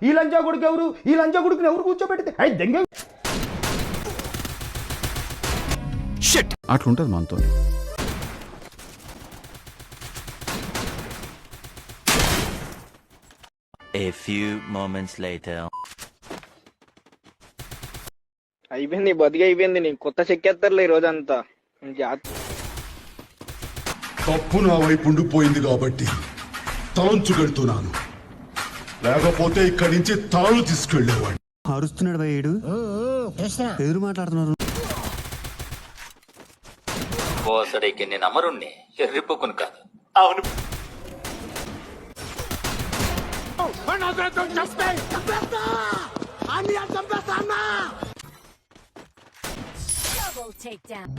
ఈ లంజా కొడుకు ఎవరు, ఈ లంజా కొడుకుని ఎవరు కూర్చోబెడితే దెంగ అట్లుంటది మనతో. A few moments later. అయిపోయింది, బతికి అయిపోయింది. నీకు కొత్త చెక్కేస్తారులే ఈ రోజంతా. తప్పు నా వైపు ఉండిపోయింది కాబట్టి తలంచుకెళ్తున్నాను, లేకపోతే ఇక్కడి నుంచి తాళు తీసుకెళ్లేవాడిని. అరుస్తున్నాడు భయ్యుడు, ఎదురు మాట్లాడుతున్నారు. కోసడికి నేను అమరుణ్ణి, ఎర్రిపోకును కాదు. అవును. Double takedown.